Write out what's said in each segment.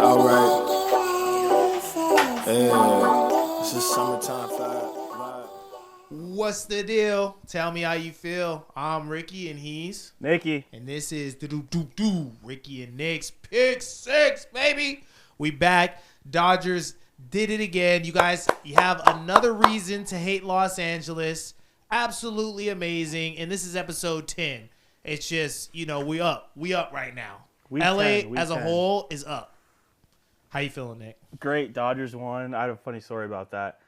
Alright. Yeah. This is summertime vibe. What's the deal? Tell me how you feel. I'm Ricky and he's Nicky. And this is the Ricky and Nick's Pick 6, baby. We back. Dodgers did it again. You guys, you have another reason to hate Los Angeles. Absolutely amazing. And this is episode 10. It's just, we up. We up right now. LA as a whole is up. How you feeling, Nick? Great. Dodgers won. I have a funny story about that.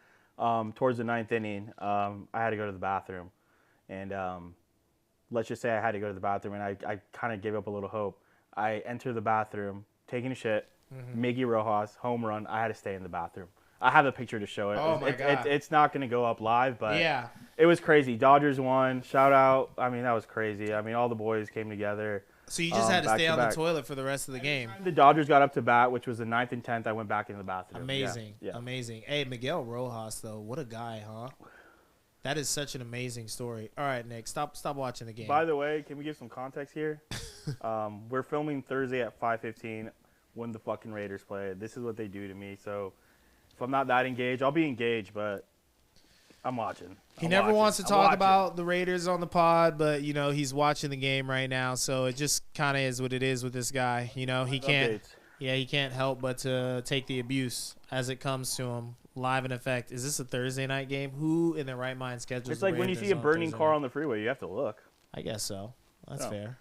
Towards the ninth inning, I had to go to the bathroom. And let's just say I had to go to the bathroom, and I kind of gave up a little hope. I enter the bathroom, taking a shit, Miggy Rojas, home run. I had to stay in the bathroom. I have a picture to show it. Oh, my God. It's not going to go up live, but yeah, it was crazy. Dodgers won. Shout out. I mean, that was crazy. I mean, all the boys came together. So you just had to stay on the toilet for the rest of the game. The Dodgers got up to bat, which was the 9th and 10th. I went back in the bathroom. Amazing. Yeah. Amazing. Hey, Miguel Rojas, though. What a guy, huh? That is such an amazing story. All right, Nick, stop watching the game. By the way, can we give some context here? We're filming Thursday at 5:15 when the fucking Raiders play. This is what they do to me. So if I'm not that engaged, I'll be engaged, but I'm watching. He never wants to talk about the Raiders on the pod, but, he's watching the game right now. So it just kind of is what it is with this guy. He can't. Updates. Yeah, he can't help but to take the abuse as it comes to him. Live in effect. Is this a Thursday night game? Who in their right mind schedules? It's like when you see a burning car on the freeway, you have to look. I guess so. That's fair.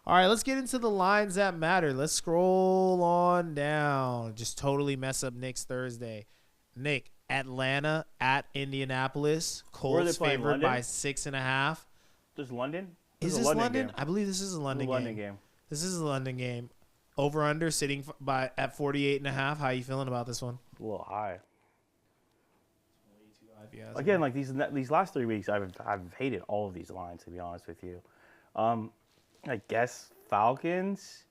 All right, let's get into the lines that matter. Let's scroll on down. Just totally mess up Nick's Thursday. Nick, Atlanta at Indianapolis. Colts favored by 6.5. This is London? Is this London? I believe this is a London game. This is a London game. Over under sitting at 48.5. How you feeling about this one? A little high. Yeah, again, like these last 3 weeks, I've hated all of these lines, to be honest with you. I guess Falcons.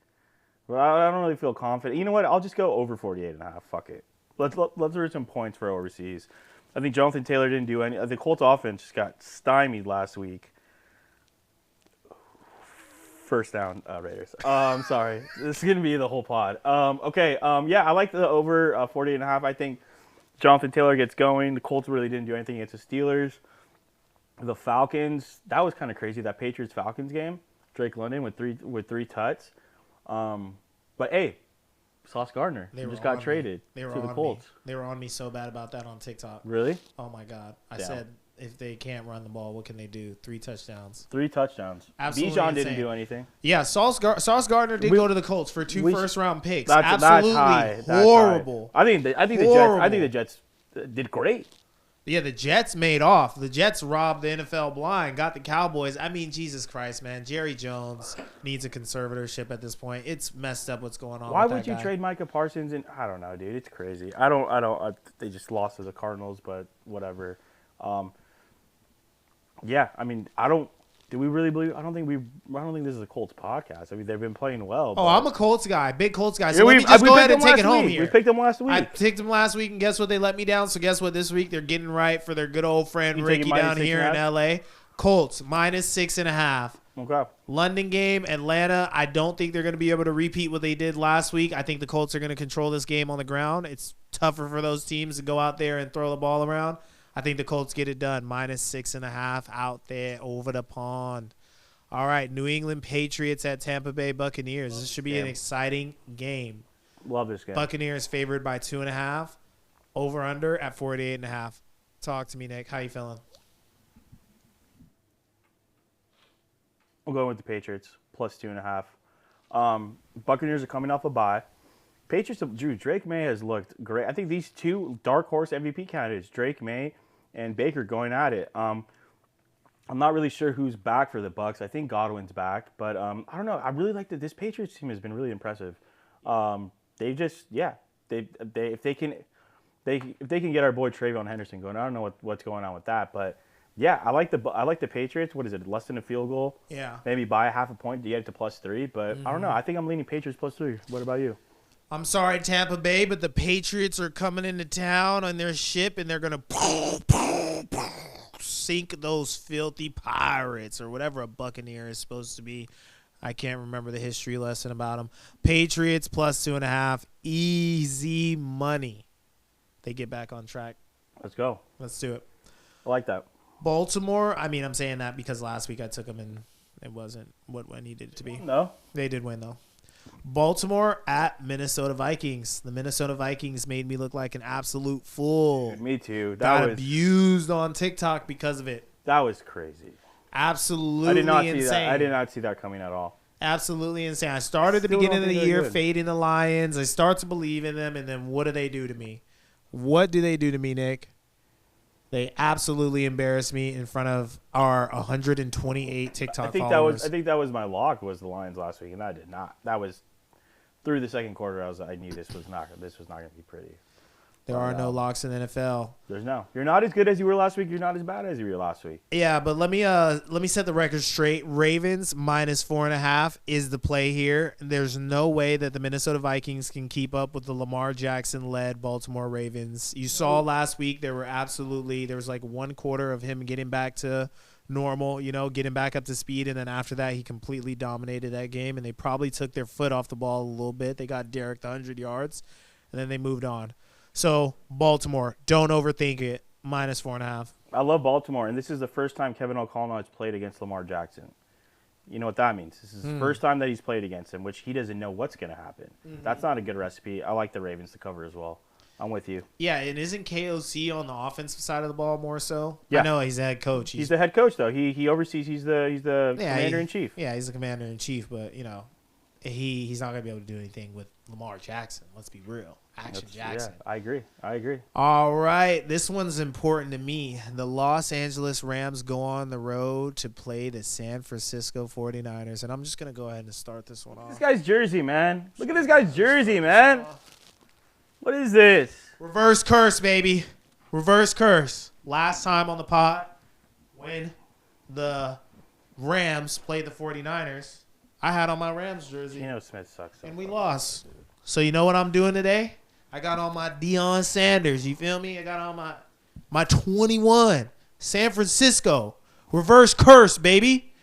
But I don't really feel confident. You know what? I'll just go over 48.5. Fuck it. Let's earn some points for overseas. I think Jonathan Taylor didn't do any. The Colts offense just got stymied last week. First down, Raiders. I'm sorry. This is gonna be the whole pod. Okay. Yeah, I like the over 48.5. I think Jonathan Taylor gets going. The Colts really didn't do anything against the Steelers. The Falcons. That was kind of crazy. That Patriots-Falcons game. Drake London with three tuts. But hey. Sauce Gardner just got traded to the Colts. They were on me so bad about that on TikTok. Really? Oh, my God. I said, if they can't run the ball, what can they do? 3 touchdowns. 3 touchdowns. Absolutely Bijan insane. didn't do anything. Yeah, Sauce Gardner did go to the Colts for 2 first-round picks. That's Absolutely high. horrible. I think the Jets did great. Yeah, the Jets made off. The Jets robbed the NFL blind, got the Cowboys. I mean, Jesus Christ, man. Jerry Jones needs a conservatorship at this point. It's messed up what's going on. Why with would you trade Micah Parsons? And I don't know, dude. It's crazy. They just lost to the Cardinals, but whatever. Yeah, I mean, do we really believe? I don't think this is a Colts podcast. I mean, they've been playing well. Oh, I'm a Colts guy, big Colts guy. So let me just go ahead and take it home here. We picked them last week. I picked them last week, and guess what? They let me down. So guess what? This week they're getting right for their good old friend Ricky down here in LA. Colts minus 6.5. Okay. London game, Atlanta. I don't think they're going to be able to repeat what they did last week. I think the Colts are going to control this game on the ground. It's tougher for those teams to go out there and throw the ball around. I think the Colts get it done. Minus 6.5 out there over the pond. All right, New England Patriots at Tampa Bay Buccaneers. This should be an exciting game. Love this game. Buccaneers favored by 2.5. Over under at 48.5. Talk to me, Nick. How you feeling? I'm going with the Patriots plus 2.5. Buccaneers are coming off a bye. Patriots, Drake May has looked great. I think these two dark horse MVP candidates, Drake May and Baker, going at it. I'm not really sure who's back for the Bucs. I think Godwin's back, but I don't know. I really like that this Patriots team has been really impressive. They just, if they can get our boy Travion Henderson going. I don't know what's going on with that, but yeah, I like the Patriots. What is it? Less than a field goal. Yeah. Maybe by a half a point to get it to +3, but I don't know. I think I'm leaning Patriots +3. What about you? I'm sorry, Tampa Bay, but the Patriots are coming into town on their ship, and they're going to sink those filthy pirates or whatever a Buccaneer is supposed to be. I can't remember the history lesson about them. Patriots plus 2.5 Easy money. They get back on track. Let's go. Let's do it. I like that. Baltimore, I mean, I'm saying that because last week I took them and it wasn't what I needed it to be. No. They did win, though. Baltimore at Minnesota Vikings. The Minnesota Vikings made me look like an absolute fool. Me too. Got abused on TikTok because of it. That was crazy. Absolutely I did not insane. see that. I did not see that coming at all. Absolutely insane. I started the Still beginning of don't the think they're year good. fading the Lions. I start to believe in them, and then what do they do to me? What do they do to me, Nick? They absolutely embarrassed me in front of our 128 TikTok followers. I think that was my lock was the Lions last week, and I did not. That was through the second quarter. I knew this was not going to be pretty. There are no locks in the NFL. There's no. You're not as good as you were last week. You're not as bad as you were last week. Yeah, but let me set the record straight. Ravens -4.5 is the play here. There's no way that the Minnesota Vikings can keep up with the Lamar Jackson-led Baltimore Ravens. You saw last week there was like one quarter of him getting back to normal, getting back up to speed, and then after that he completely dominated that game, and they probably took their foot off the ball a little bit. They got Derek 100 yards, and then they moved on. So, Baltimore, don't overthink it. -4.5. I love Baltimore, and this is the first time Kevin O'Connell has played against Lamar Jackson. You know what that means. This is the first time that he's played against him, which he doesn't know what's going to happen. That's not a good recipe. I like the Ravens to cover as well. I'm with you. Yeah, and isn't KOC on the offensive side of the ball more so? Yeah. I know he's the head coach. He's the head coach, though. He oversees. He's the commander-in-chief. Yeah, he's the commander-in-chief, but, he's not going to be able to do anything with Lamar Jackson. Let's be real. Jackson. Yeah, I agree. All right, this one's important to me. The Los Angeles Rams go on the road to play the San Francisco 49ers, and I'm just going to go ahead and start this one off. This guy's jersey, man. Look at this guy's jersey, man. What is this? Reverse curse, baby. Reverse curse. Last time on the pod, when the Rams played the 49ers, I had on my Rams jersey. Geno Smith sucks. And we lost. So you know what I'm doing today? I got on my Deion Sanders. You feel me? I got on my 21 San Francisco reverse curse, baby.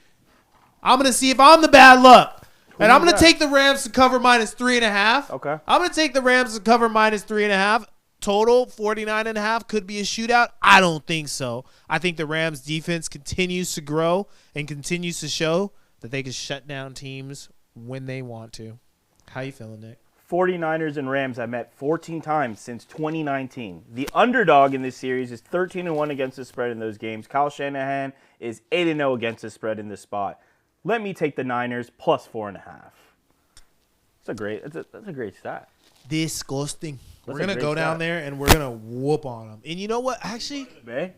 I'm going to see if I'm the bad luck. And I'm going to take the Rams to cover -3.5. Okay. I'm going to take the Rams to cover -3.5. Total 49.5 could be a shootout. I don't think so. I think the Rams defense continues to grow and continues to show that they can shut down teams when they want to. How you feeling, Nick? 49ers and Rams have met 14 times since 2019. The underdog in this series is 13-1 against the spread in those games. Kyle Shanahan is 8-0 against the spread in this spot. Let me take the Niners +4.5. That's a great stat. Disgusting. We're That's a going to great go down stat. there and we're going to whoop on them. And you know what? Actually, Bay?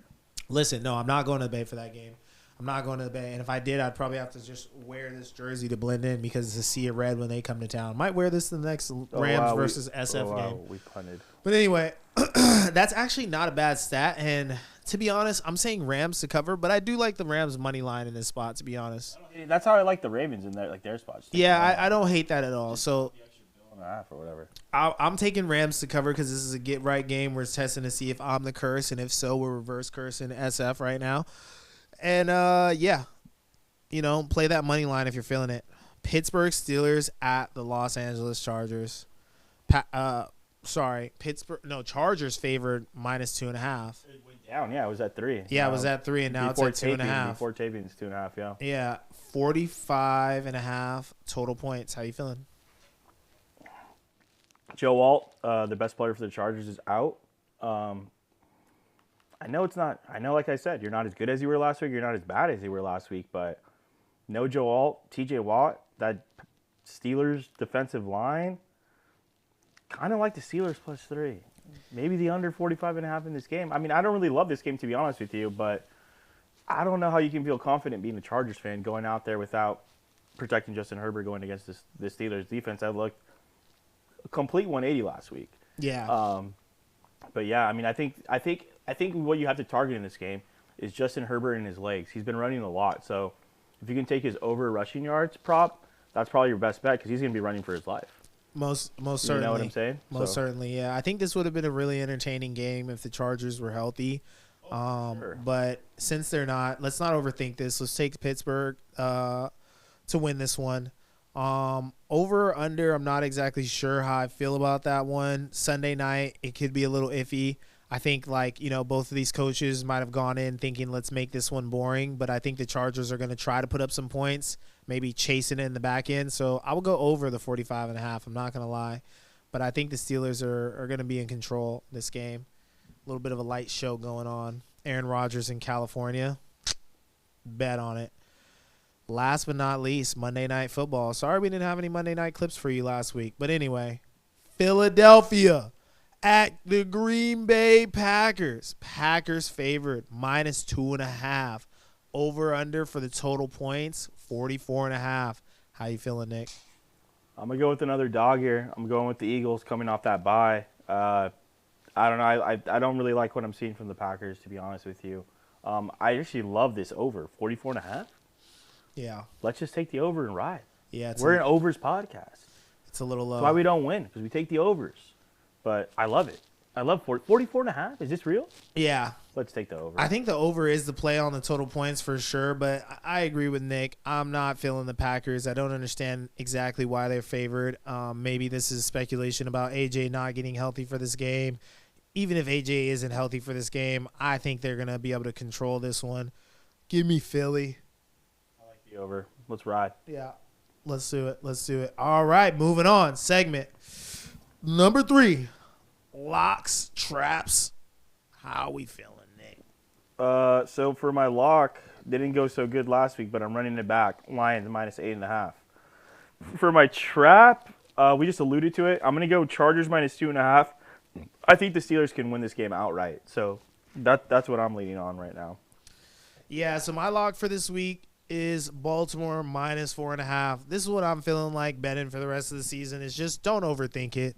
listen, no, I'm not going to the Bay for that game. I'm not going to the Bay. And if I did, I'd probably have to just wear this jersey to blend in because it's a sea of red when they come to town. Might wear this in the next Rams versus SF game. We punted. But anyway, that's actually not a bad stat. And to be honest, I'm saying Rams to cover, but I do like the Rams money line in this spot, to be honest. That's how I like the Ravens in their spots. Yeah, I don't hate that at all. So Or whatever. I'm taking Rams to cover because this is a get-right game. We're testing to see if I'm the curse, and if so, we're reverse cursing SF right now. And, play that money line if you're feeling it. Pittsburgh Steelers at the Los Angeles Chargers. Chargers favored -2.5. It went down, yeah. It was at 3. Yeah, it was at 3, and now it's at 2.5. Before taping, it's 2.5, yeah. Yeah, 45.5 total points. How you feeling? Joe Alt, the best player for the Chargers, is out. I know, like I said, you're not as good as you were last week. You're not as bad as you were last week, but no Joe Alt, TJ Watt, that Steelers defensive line, kind of like the Steelers +3. Maybe the under 45.5 in this game. I mean, I don't really love this game, to be honest with you, but I don't know how you can feel confident being a Chargers fan going out there without protecting Justin Herbert going against the Steelers defense. I looked a complete 180 last week. Yeah. But yeah, I mean, I think what you have to target in this game is Justin Herbert and his legs. He's been running a lot, so if you can take his over rushing yards prop, that's probably your best bet because he's going to be running for his life. Most certainly. You know what I'm saying? Most certainly, yeah. I think this would have been a really entertaining game if the Chargers were healthy. Sure. But since they're not, let's not overthink this. Let's take Pittsburgh to win this one. Over or under, I'm not exactly sure how I feel about that one. Sunday night, it could be a little iffy. I think, both of these coaches might have gone in thinking, let's make this one boring. But I think the Chargers are going to try to put up some points, maybe chasing it in the back end. So I will go over the 45.5. I'm not going to lie. But I think the Steelers are going to be in control this game. A little bit of a light show going on. Aaron Rodgers in California. Bet on it. Last but not least, Monday Night Football. Sorry we didn't have any Monday night clips for you last week. But anyway, Philadelphia at the Green Bay Packers. Packers favored -2.5. Over under for the total points, 44.5. How you feeling, Nick? I'm going to go with another dog here. I'm going with the Eagles coming off that bye. I don't know. I don't really like what I'm seeing from the Packers, to be honest with you. I actually love this over, 44.5. Yeah. Let's just take the over and ride. Yeah. We're an overs podcast. It's a little low. That's why we don't win, because we take the overs. But I love it. I love 44.5. Is this real? Yeah. Let's take the over. I think the over is the play on the total points for sure, but I agree with Nick. I'm not feeling the Packers. I don't understand exactly why they're favored. Maybe this is speculation about AJ not getting healthy for this game. Even if AJ isn't healthy for this game, I think they're going to be able to control this one. Give me Philly. I like the over. Let's ride. Yeah. Let's do it. All right, moving on. Segment number 3. Locks, traps. How we feeling, Nick? So for my lock, they didn't go so good last week, but I'm running it back. Lions -8.5. For my trap, we just alluded to it. I'm going to go Chargers -2.5. I think the Steelers can win this game outright. So that's what I'm leaning on right now. Yeah, so my lock for this week is Baltimore -4.5. This is what I'm feeling like betting for the rest of the season is just don't overthink it.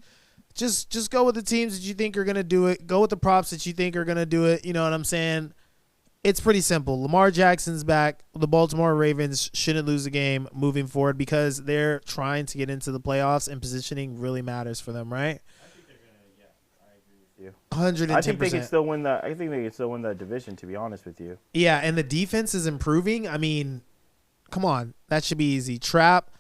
Just go with the teams that you think are going to do it. Go with the props that you think are going to do it. You know what I'm saying? It's pretty simple. Lamar Jackson's back. The Baltimore Ravens shouldn't lose a game moving forward because they're trying to get into the playoffs and positioning really matters for them, right? I think they're going to, yeah, I agree with you. 110%. I think they can still win that. I think they can still win that division, to be honest with you. Yeah, and the defense is improving. I mean, come on. That should be easy. Trap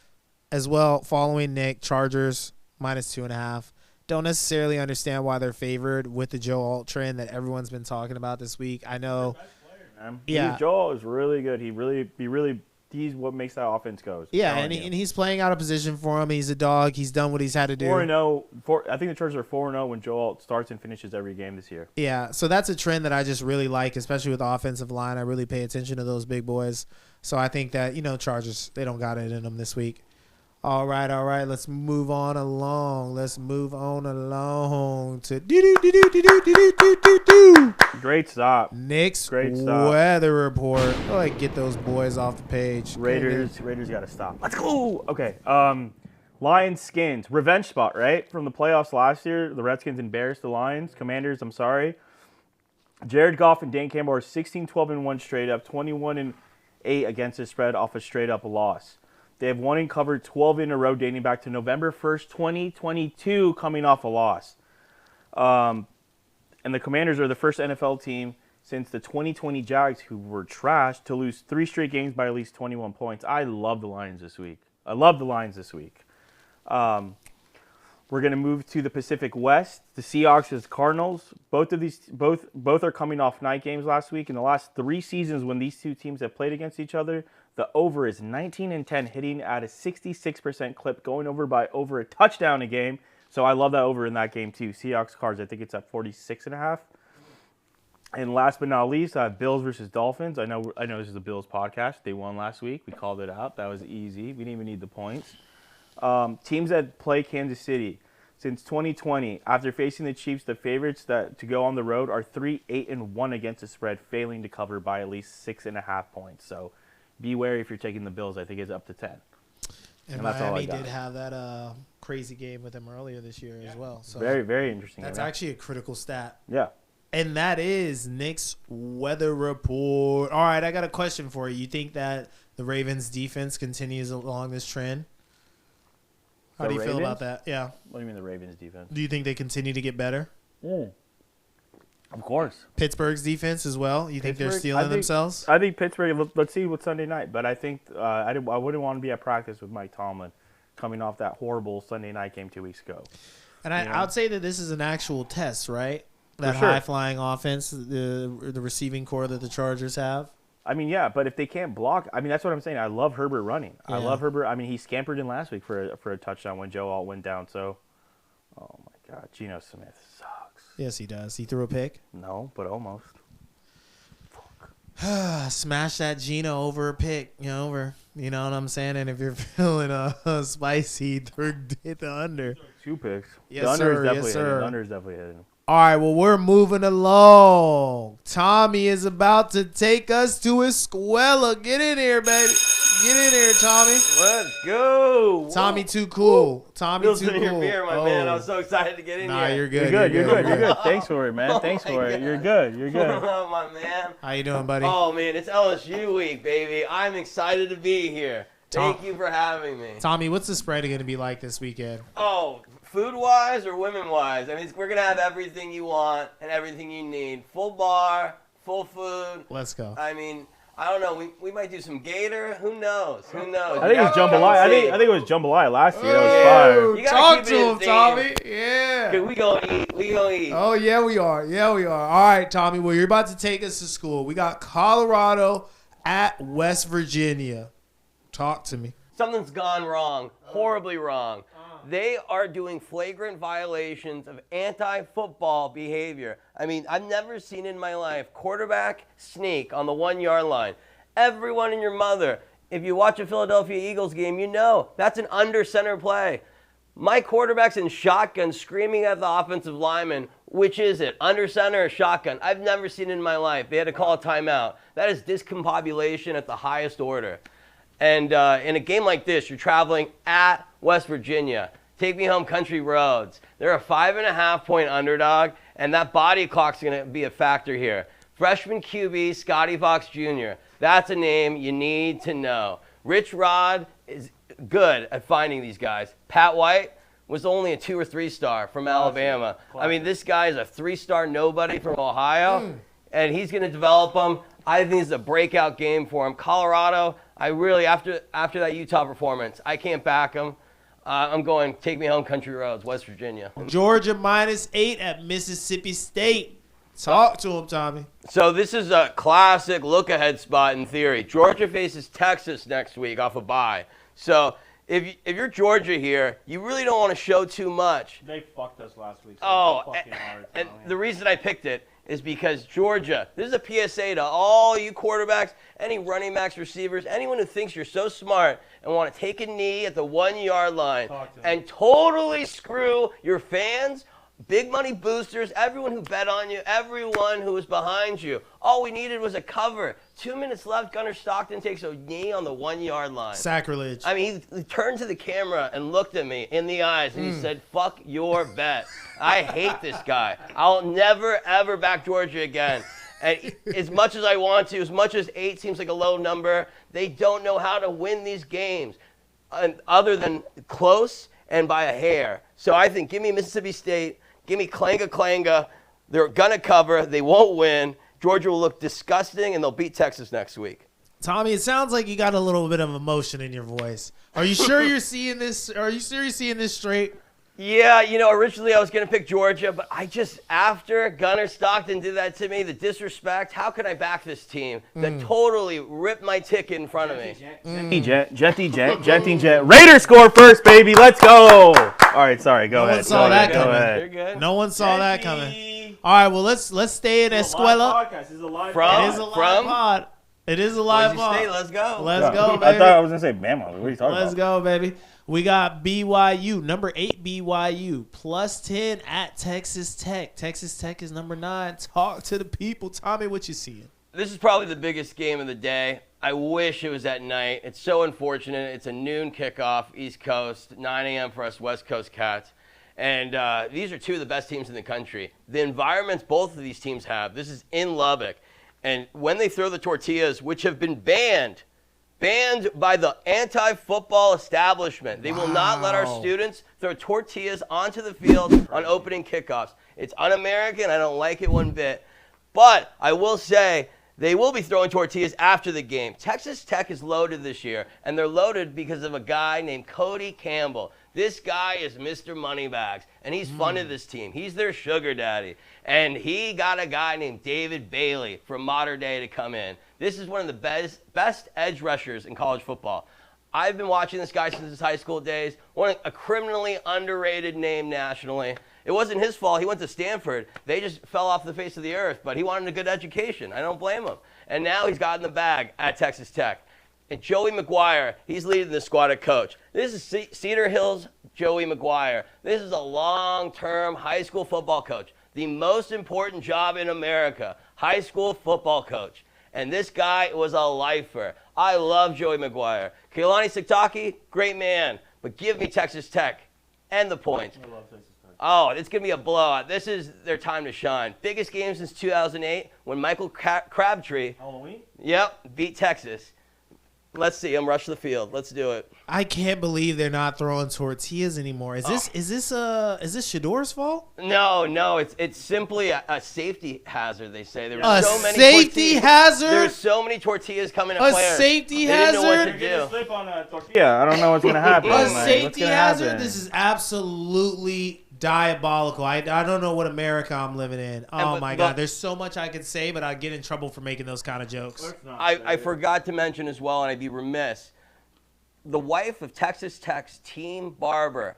as well, following Nick. Chargers -2.5. Don't necessarily understand why they're favored with the Joe Alt trend that everyone's been talking about this week. I know. Yeah. Joel is really good. He's what makes that offense go. Yeah, and he's playing out of position for him. He's a dog. He's done what he's had to do. 4-0. I think the Chargers are 4-0 when Joel starts and finishes every game this year. Yeah, so that's a trend that I just really like, especially with the offensive line. I really pay attention to those big boys. So I think that, Chargers, they don't got it in them this week. All right. Let's move on along. To Great stop. Nick's Great stop. weather report. Go ahead, get those boys off the page. Raiders got to stop. Let's go. Okay. Lions, Skins. Revenge spot, right? From the playoffs last year, the Redskins embarrassed the Lions. Commanders, I'm sorry. Jared Goff and Dan Campbell are 16-12-1 straight up, 21-8 against the spread off a straight up loss. They have won and covered 12 in a row dating back to November 1st, 2022, coming off a loss. And the Commanders are the first NFL team since the 2020 Jags, who were trashed, to lose 3 straight games by at least 21 points. I love the Lions this week. We're going to move to the Pacific West. The Seahawks is Cardinals. Both are coming off night games last week. In the last 3 seasons when these two teams have played against each other, the over is 19-10, hitting at a 66% clip, going over by over a touchdown a game. So I love that over in that game too. Seahawks Cards, I think it's at 46.5. And last but not least, I have Bills versus Dolphins. I know this is a Bills podcast. They won last week. We called it out. That was easy. We didn't even need the points. Teams that play Kansas City since 2020, after facing the Chiefs, the favorites to go on the road are 3-8-1 against the spread, failing to cover by at least 6.5 points. So be wary if you're taking the Bills. I think it's up to 10. And Miami did have that crazy game with them earlier this year as well. So very, very interesting. That's actually a critical stat. Yeah. And that is Nick's weather report. All right, I got a question for you. You think that the Ravens defense continues along this trend? How do you feel about that? Yeah. What do you mean the Ravens defense? Do you think they continue to get better? Of course. Pittsburgh's defense as well? You think they're stealing themselves? I think Pittsburgh, let's see what Sunday night. But I think I wouldn't want to be at practice with Mike Tomlin. coming off that horrible Sunday night game 2 weeks ago. And I would say that this is an actual test, right? That sure. high-flying offense, the receiving core that the Chargers have. I mean, yeah, but if they can't block, I mean, that's what I'm saying. I love Herbert running. Yeah. I love Herbert. I mean, he scampered in last week for a touchdown when Joe Alt went down. So, oh my God, Geno Smith sucks. Yes, he does. He threw a pick. No, but almost. Smash that Geno over a pick, you know what I'm saying? And if you're feeling spicy, hit the under. 2 picks. Yes, the under sir. is definitely Yes, hitting. sir. The under is definitely hitting. All right, well, we're moving along. Tommy is about to take us to Escuela. Get in here, baby. Get in here, Tommy. Let's go. Tommy too cool. Tommy Feels too to your cool. beer, my man. I was so excited to get in Nah, here. you're good. You're good. Thanks for it, man. Thanks for it. God. You're good. You're good. Oh, my man. How you doing, buddy? Oh, man, it's LSU week, baby. I'm excited to be here. Thank you for having me. Tommy, what's the spread going to be like this weekend? Oh, food-wise or women-wise? I mean, we're going to have everything you want and everything you need. Full bar, full food. Let's go. I mean, I don't know. We might do some gator. Who knows? I think it was jambalaya. I think it was jambalaya last year. That was Oh, fire. You gotta talk keep it to in him, theme. Tommy. Yeah. Good, we gonna eat. We gonna eat. Oh, yeah, we are. Yeah, we are. All right, Tommy. Well, you're about to take us to school. We got Colorado at West Virginia. Talk to me. Something's gone wrong, horribly wrong. They are doing flagrant violations of anti-football behavior. I mean, I've never seen in my life quarterback sneak on the 1-yard line. Everyone and your mother, if you watch a Philadelphia Eagles game, you know that's an under center play. My quarterback's in shotgun screaming at the offensive lineman, which is it, under center or shotgun? I've never seen it in my life. They had to call a timeout. That is discombobulation at the highest order. And in a game like this, you're traveling at West Virginia. Take me home country roads. They're a 5.5-point underdog, and that body clock's going to be a factor here. Freshman QB, Scotty Fox Jr. That's a name you need to know. Rich Rod is good at finding these guys. Pat White was only a 2 or 3 star from Alabama. I mean, this guy is a 3-star nobody from Ohio, and he's going to develop them. I think it's a breakout game for him. Colorado, I really, after that Utah performance, I can't back him. I'm going take me home country roads, West Virginia. Georgia -8 at Mississippi State. Talk to him, Tommy. So this is a classic look-ahead spot in theory. Georgia faces Texas next week off a bye. So if you're Georgia here, you really don't want to show too much. They fucked us last week. And the reason I picked it is because Georgia, this is a PSA to all you quarterbacks, any running backs, receivers, anyone who thinks you're so smart and want to take a knee at the 1-yard line and totally screw your fans, big money boosters, everyone who bet on you, everyone who was behind you. All we needed was a cover. 2 minutes left, Gunnar Stockton takes a knee on the 1-yard line. Sacrilege. I mean, he turned to the camera and looked at me in the eyes, and he said, fuck your bet. I hate this guy. I'll never, ever back Georgia again. And as much as I want to, as much as 8 seems like a low number, they don't know how to win these games other than close and by a hair. So I think give me Mississippi State, give me Klanga. They're going to cover. They won't win. Georgia will look disgusting, and they'll beat Texas next week. Tommy, it sounds like you got a little bit of emotion in your voice. Are you sure you're seeing this? Are you sure you're seeing this straight? Yeah, originally I was going to pick Georgia, but after Gunnar Stockton did that to me, the disrespect, how could I back this team that totally ripped my ticket in front of me? Jet. Raiders score first, baby. Let's go. All right, sorry. Go ahead. Saw that coming. You're good. No one saw that coming. All right, well, let's stay in Escuela. It is a live pod. It is a live Boise State, pod. let's go. Let's go, baby. I thought I was going to say Bama. What are you talking Let's about? go, baby. We got BYU, number 8 BYU, +10 at Texas Tech. Texas Tech is number 9. Talk to the people. Tommy, what you seeing? This is probably the biggest game of the day. I wish it was at night. It's so unfortunate. It's a noon kickoff, East Coast, 9 a.m. for us West Coast cats. And these are 2 of the best teams in the country. The environments both of these teams have, this is in Lubbock. And when they throw the tortillas, which have been banned by the anti-football establishment. They will not let our students throw tortillas onto the field on opening kickoffs. It's un-American. I don't like it one bit. But I will say They will be throwing tortillas after the game. Texas Tech is loaded this year, and they're loaded because of a guy named Cody Campbell. This guy is Mr. Moneybags, and he's funded this team. He's their sugar daddy. And he got a guy named David Bailey from Modern Day to come in. This is one of the best edge rushers in college football. I've been watching this guy since his high school days. A criminally underrated name nationally. It wasn't his fault. He went to Stanford. They just fell off the face of the earth, but he wanted a good education. I don't blame him. And now he's got in the bag at Texas Tech. And Joey McGuire, he's leading the squad at coach. This is Cedar Hills Joey McGuire. This is a long-term high school football coach. The most important job in America, high school football coach. And this guy was a lifer. I love Joey McGuire. Kehlani Sitake, great man. But give me Texas Tech and the points. I love Texas Tech. Oh, it's going to be a blowout. This is their time to shine. Biggest game since 2008 when Michael Crabtree, Halloween? yep, beat Texas. Let's see him rush the field. Let's do it. I can't believe they're not throwing tortillas anymore. Is this Shador's fault? No, it's simply a safety hazard. They say there's A so many safety tortillas. hazard? There's so many tortillas coming at A players. safety They didn't know what hazard? to Get a do. slip on a tortilla. I don't know what's going to happen. A Like, what's safety gonna hazard? happen? This is absolutely diabolical. I don't know what America I'm living in. Oh, my God. There's so much I could say, but I'd get in trouble for making those kind of jokes. Let's not I say it. forgot to mention as well, and I'd be remiss, the wife of Texas Tech's team barber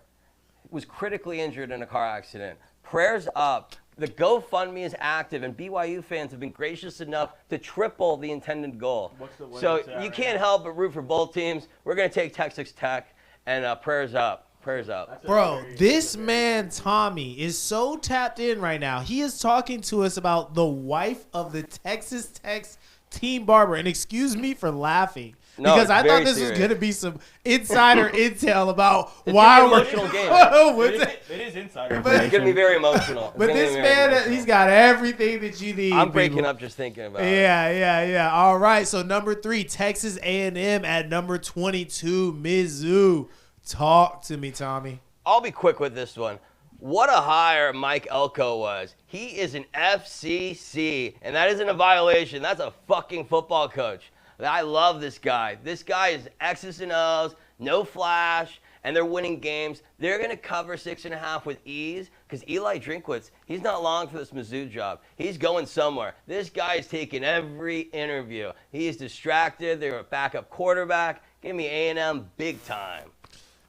was critically injured in a car accident. Prayers up. The GoFundMe is active, and BYU fans have been gracious enough to triple the intended goal. What's the So winning you right can't now? help but root for both teams. We're going to take Texas Tech, and prayers up. Prayers up. That's a Bro, very- this man, Tommy, is so tapped in right now. He is talking to us about the wife of the Texas Tech team barber. And excuse me for laughing. No, Because it's I thought very this serious. was going to be some insider intel about It's why gonna be we're an emotional game. What's It it? is insider But- It's going to be very emotional. It's But gonna be this very man, emotional. he's got everything that you need. I'm breaking people. up just thinking about it. Yeah. All right. So number 3, Texas A&M at number 22, Mizzou. Talk to me, Tommy. I'll be quick with this one. What a hire Mike Elko was. He is an FCC, and that isn't a violation. That's a fucking football coach. I love this guy. This guy is X's and O's, no flash, and they're winning games. They're going to cover 6.5 with ease because Eli Drinkwitz, he's not long for this Mizzou job. He's going somewhere. This guy is taking every interview. He is distracted. They're a backup quarterback. Give me A&M big time.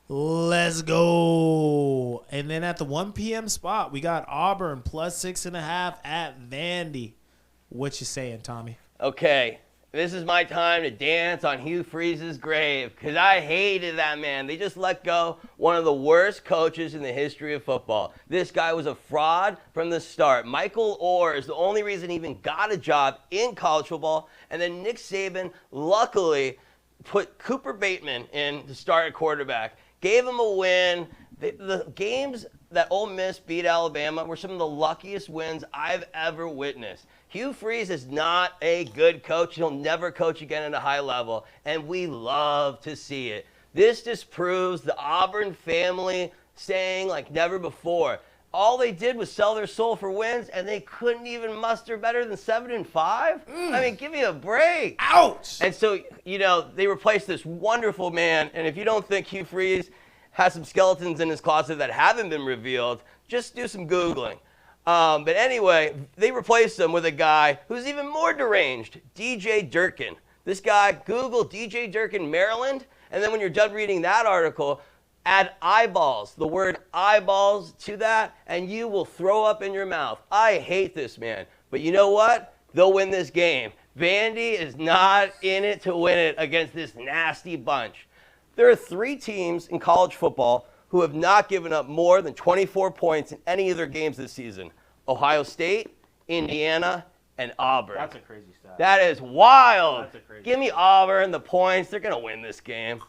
Let's go. And then at the 1 p.m. spot, we got Auburn plus 6.5 at Vandy. What you saying, Tommy? Okay, this is my time to dance on Hugh Freeze's grave because I hated that man. They just let go one of the worst coaches in the history of football. This guy was a fraud from the start. Michael Orr is the only reason he even got a job in college football. And then Nick Saban luckily put Cooper Bateman in to start at quarterback. Gave him a win. The games that Ole Miss beat Alabama were some of the luckiest wins I've ever witnessed. Hugh Freeze is not a good coach. He'll never coach again at a high level, and we love to see it. This disproves the Auburn family saying like never before. All they did was sell their soul for wins, and they couldn't even muster better than 7-5. I mean, give me a break. Ouch! And so, they replaced this wonderful man. And if you don't think Hugh Freeze has some skeletons in his closet that haven't been revealed, just do some Googling. But anyway, they replaced him with a guy who's even more deranged, DJ Durkin. This guy, Google DJ Durkin, Maryland. And then when you're done reading that article, add eyeballs, the word eyeballs to that, and you will throw up in your mouth. I hate this man. But you know what? They'll win this game. Vandy is not in it to win it against this nasty bunch. There are 3 teams in college football who have not given up more than 24 points in any of their games this season. Ohio State, Indiana, and Auburn. That's a crazy stat. That is wild. That's a crazy Give me Auburn, the points. They're going to win this game.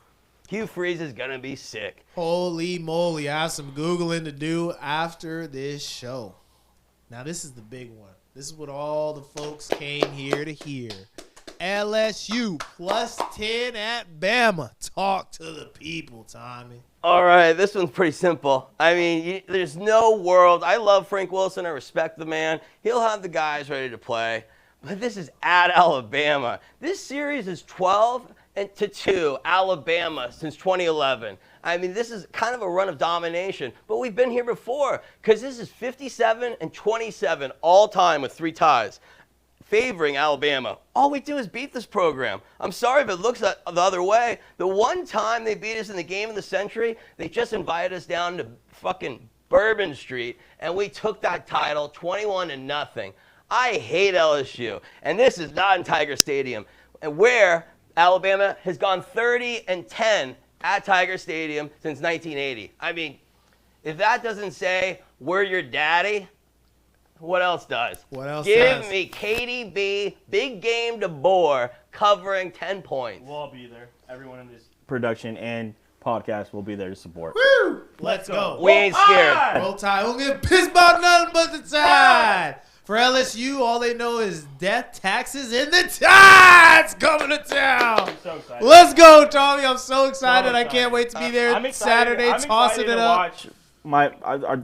Hugh Freeze is going to be sick. Holy moly. I have some Googling to do after this show. Now, this is the big one. This is what all the folks came here to hear. LSU plus 10 at Bama. Talk to the people, Tommy. All right, this one's pretty simple. I mean, there's no world. I love Frank Wilson. I respect the man. He'll have the guys ready to play. But this is at Alabama. This series is 12-2 Alabama since 2011. I mean, this is kind of a run of domination, but we've been here before because this is 57-27 all time with 3 ties, favoring Alabama. All we do is beat this program. I'm sorry if it looks the other way. The one time they beat us in the game of the century, they just invited us down to fucking Bourbon Street, and we took that title 21-0. I hate LSU, and this is not in Tiger Stadium, and where Alabama has gone 30-10 at Tiger Stadium since 1980. I mean, if that doesn't say we're your daddy, what else does? What else Give does? me KDB, big game to bore, covering 10 points. We'll all be there. Everyone in this production and podcast will be there to support. Woo! Let's go. We ain't scared. Roll Tide. Don't get pissed about nothing but the Tide. For LSU, all they know is death, taxes, and the Tide's coming to town. I'm so excited. Let's go, Tommy. I'm so excited. So I can't wait to be there I'm excited. Saturday, I'm tossing excited it to up. watch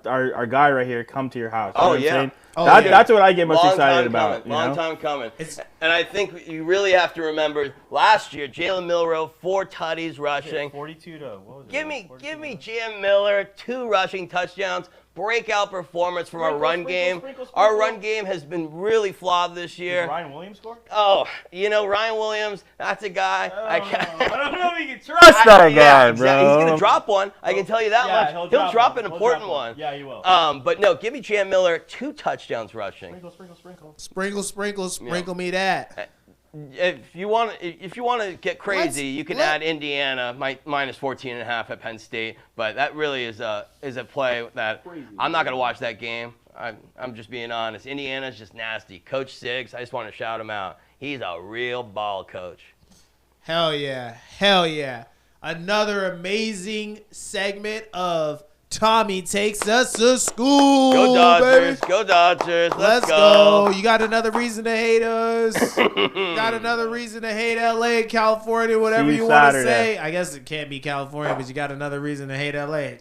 our guy right here come to your house. You Oh, know what I'm yeah. saying? Oh, That- yeah. That's what I get most Long excited time about. coming. Long you know? time coming. It's- And I think you really have to remember last year, Jalen Milroe, 4 tutties rushing. 42 to what was it? Give me Jam Miller, 2 rushing touchdowns. Breakout performance from our run game. Our run game has been really flawed this year. Did Ryan Williams score? Oh, Ryan Williams, that's a guy. I don't know if you can trust that Yeah, guy, exactly. bro. He's gonna drop one. I can tell you that Yeah, much. He'll drop an important one. Yeah, he will. But no, give me Jam Miller, 2 touchdowns rushing. Sprinkle me that. If you want to get crazy, you can add Indiana minus 14.5 at Penn State. But that really is a play that I'm not gonna watch that game. I'm just being honest. Indiana's just nasty. Coach Siggs, I just want to shout him out. He's a real ball coach. Hell yeah. Hell yeah. Another amazing segment of Tommy Takes Us to School. Go Dodgers. Baby. Go Dodgers. Let's go. You got another reason to hate us. Got another reason to hate LA, California, whatever See you you want to Saturday. say. I guess it can't be California, but you got another reason to hate LA.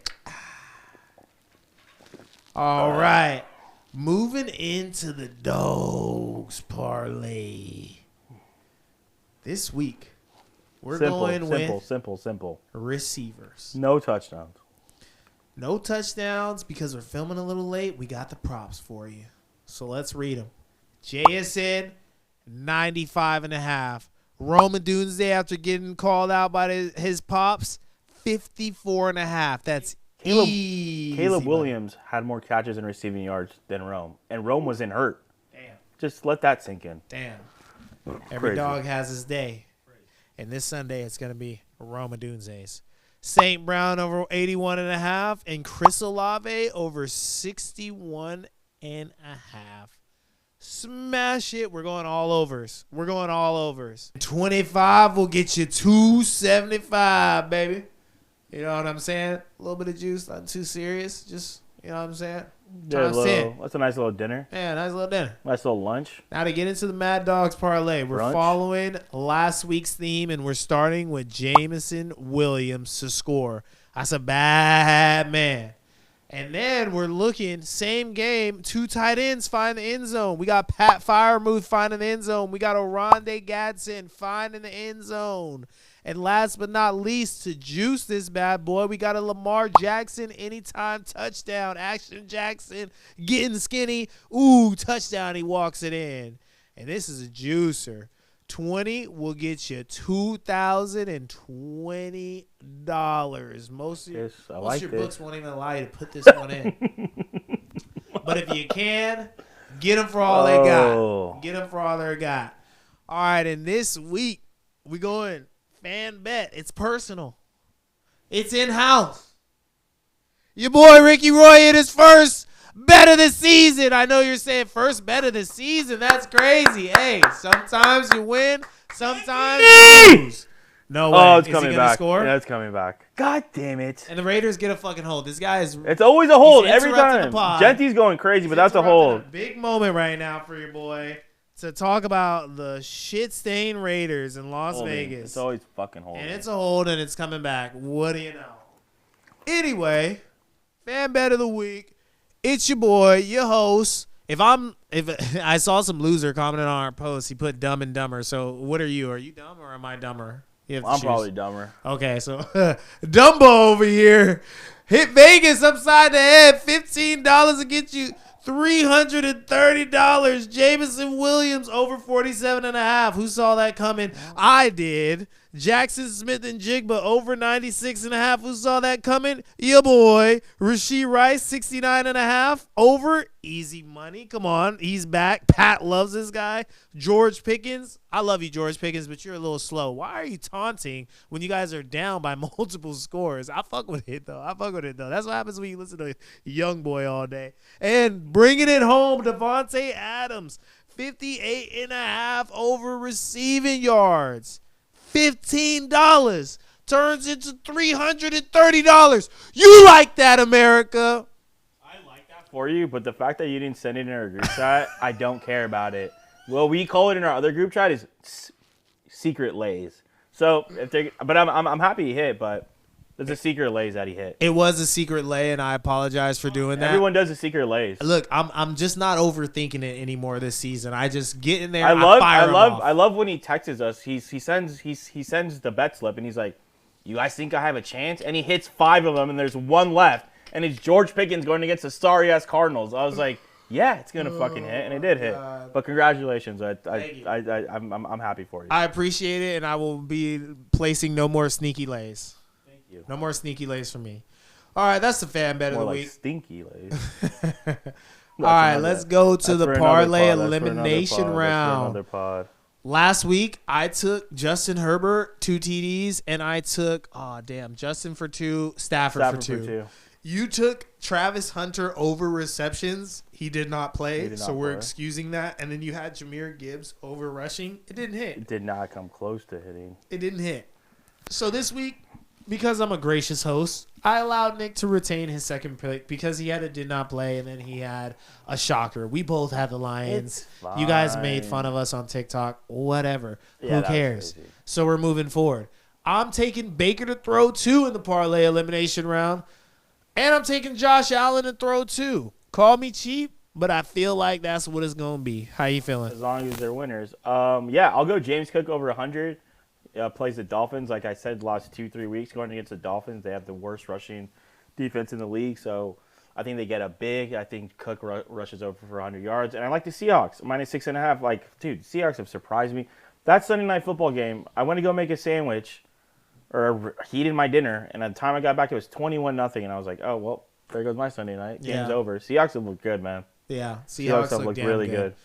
All right. Moving into the Dogs parlay. This week, we're going with Simple. receivers. No touchdowns. No touchdowns because we're filming a little late. We got the props for you. So let's read them. JSN, 95.5. Odunze, after getting called out by his pops, 54.5. That's easy. Caleb Williams had more catches and receiving yards than Rome, and Rome wasn't hurt. Damn. Just let that sink in. Damn. Every Crazy. dog has his day. And this Sunday, it's going to be Odunze's. St. Brown over 81.5 and Chris Olave over 61.5. Smash it. We're going all overs. 25 will get you 275, baby. You know what I'm saying? A little bit of juice, not too serious. Just, you know what I'm saying? Times 10. That's a nice little dinner. Yeah, nice little dinner. Nice little lunch. Now to get into the Mad Dogs parlay, we're Brunch. following last week's theme, and we're starting with Jameson Williams to score. That's a bad man. And then we're looking, same game, 2 tight ends find the end zone. We got Pat Freiermuth finding the end zone. We got Oronde Gadsden finding the end zone. And last but not least, to juice this bad boy, we got a Lamar Jackson anytime touchdown. Action Jackson getting skinny. Ooh, touchdown. He walks it in. And this is a juicer. 20 will get you $2,020. Most of Yes, I most like of your this. books won't even allow you to put this one in. But if you can, get them for all they Oh. got. Get them for all they got. All right, and this week, we going fan bet. It's personal. It's in-house. Your boy Ricky Roy hit his first bet of the season. I know you're saying first bet of the season. That's crazy. Hey, sometimes you win, sometimes you lose. No way. Oh, it's Is coming he gonna back. score? Yeah, it's coming back. God damn it. And the Raiders get a fucking hold. This guy is It's always a hold He's every interrupting time. the pod. Genty's going crazy, but that's a interrupting hold. a big moment right now for your boy to talk about the shit-stained Raiders in Las Holding. Vegas. It's always fucking holding. And it's a hold and it's coming back. What do you know? Anyway, fan bet of the week. It's your boy, your host, If I saw some loser commenting on our post, he put Dumb and Dumber. So what are you? Are you dumb or am I dumber? I'm probably dumber. Okay, so Dumbo over here hit Vegas upside the head. $15 to get you $330. Jameson Williams over 47.5. Who saw that coming? I did. Jackson Smith and Jigba over 96.5. Who saw that coming? Your boy. Rasheed Rice 69.5 over. Easy money. Come on. He's back. Pat loves this guy. George Pickens. I love you, George Pickens, but you're a little slow. Why are you taunting when you guys are down by multiple scores? I fuck with it, though. That's what happens when you listen to Young Boy all day. And bringing it home, Devontae Adams. 58.5 over receiving yards. $15 turns into $330. You like that, America? I like that for you, but the fact that you didn't send it in our group chat, I don't care about it. Well, we call it in our other group chat is secret lays. So but I'm happy he hit, but there's a secret lays that he hit. It was a secret lay, and I apologize for doing that. Everyone does a secret lays. Look, I'm just not overthinking it anymore this season. I just get in there. I love when he texts us. He sends the bet slip, and he's like, "You guys think I have a chance?" And he hits 5 of them, and there's one left, and it's George Pickens going against the sorry ass Cardinals. I was like, "Yeah, it's gonna fucking hit," and it did hit. But congratulations, I'm happy for you. I appreciate it, and I will be placing no more sneaky lays. No more sneaky lays for me. All right, that's the fan bet of the week. Stinky lays. All right, let's go to the parlay elimination round. Last week, I took Justin Herbert 2 TDs, and I took Justin for 2, Stafford for 2. You took Travis Hunter over receptions. He did not play, so we're excusing that. And then you had Jahmyr Gibbs over rushing. It didn't hit. It did not come close to hitting. It didn't hit. So this week, because I'm a gracious host, I allowed Nick to retain his second pick because he did not play, and then he had a shocker. We both had the Lions. You guys made fun of us on TikTok. Whatever. Who cares? So we're moving forward. I'm taking Baker to throw 2 in the parlay elimination round, and I'm taking Josh Allen to throw 2. Call me cheap, but I feel like that's what it's going to be. How you feeling? As long as they're winners. I'll go James Cook over 100. Plays the Dolphins. Like I said, the last 2-3 weeks going against the Dolphins, they have the worst rushing defense in the league. So I think they get a big. I think Cook rushes over for 100 yards. And I like the Seahawks, -6.5. Like, dude, Seahawks have surprised me. That Sunday night football game, I went to go make a sandwich or heated my dinner, and at the time I got back, it was 21-0. And I was like, oh, well, there goes my Sunday night. Game's over. Seahawks have looked good, man. Yeah, Seahawks have looked really good.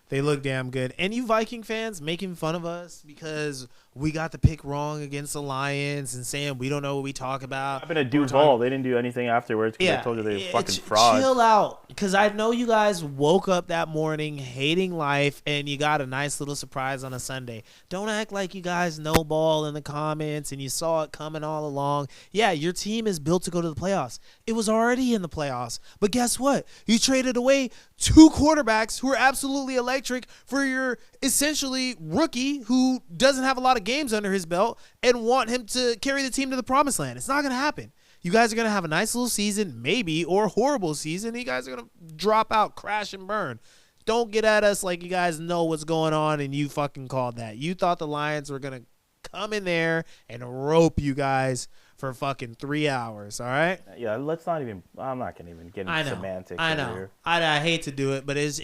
They look damn good. And you Viking fans making fun of us because we got the pick wrong against the Lions and saying we don't know what we talk about. Happened to Duval. They didn't do anything afterwards because I told you they were fucking frauds. Chill out, because I know you guys woke up that morning hating life and you got a nice little surprise on a Sunday. Don't act like you guys know ball in the comments and you saw it coming all along. Yeah, your team is built to go to the playoffs. It was already in the playoffs. But guess what? You traded away 2 quarterbacks who are absolutely electric for your essentially rookie who doesn't have a lot of games under his belt and want him to carry the team to the promised land. It's not going to happen. You guys are going to have a nice little season, maybe, or a horrible season. You guys are going to drop out, crash, and burn. Don't get at us like you guys know what's going on and you fucking called that. You thought the Lions were going to come in there and rope you guys for fucking 3 hours, all right? Yeah, let's not even – I'm not going to even get into semantics over here. I hate to do it, but it's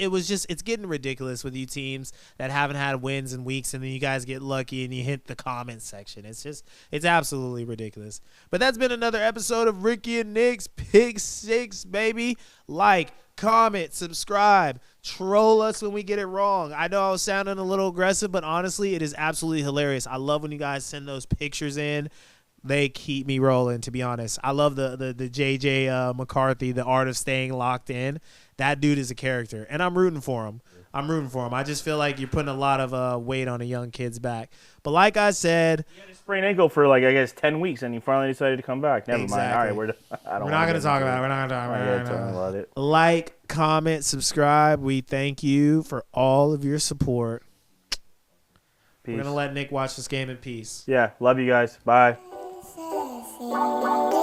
getting ridiculous with you teams that haven't had wins in weeks, and then you guys get lucky and you hit the comment section. It's absolutely ridiculous. But that's been another episode of Ricky and Nick's Pick 6, baby. Like, comment, subscribe, troll us when we get it wrong. I know I was sounding a little aggressive, but honestly, it is absolutely hilarious. I love when you guys send those pictures in. They keep me rolling, to be honest. I love the J.J. McCarthy, the art of staying locked in. That dude is a character, and I'm rooting for him. I just feel like you're putting a lot of weight on a young kid's back. But like I said, he had a sprained ankle for 10 weeks, and he finally decided to come back. Never mind. All right, we're not going to talk about it. Like, comment, subscribe. We thank you for all of your support. Peace. We're going to let Nick watch this game in peace. Yeah, love you guys. Bye. Thank you.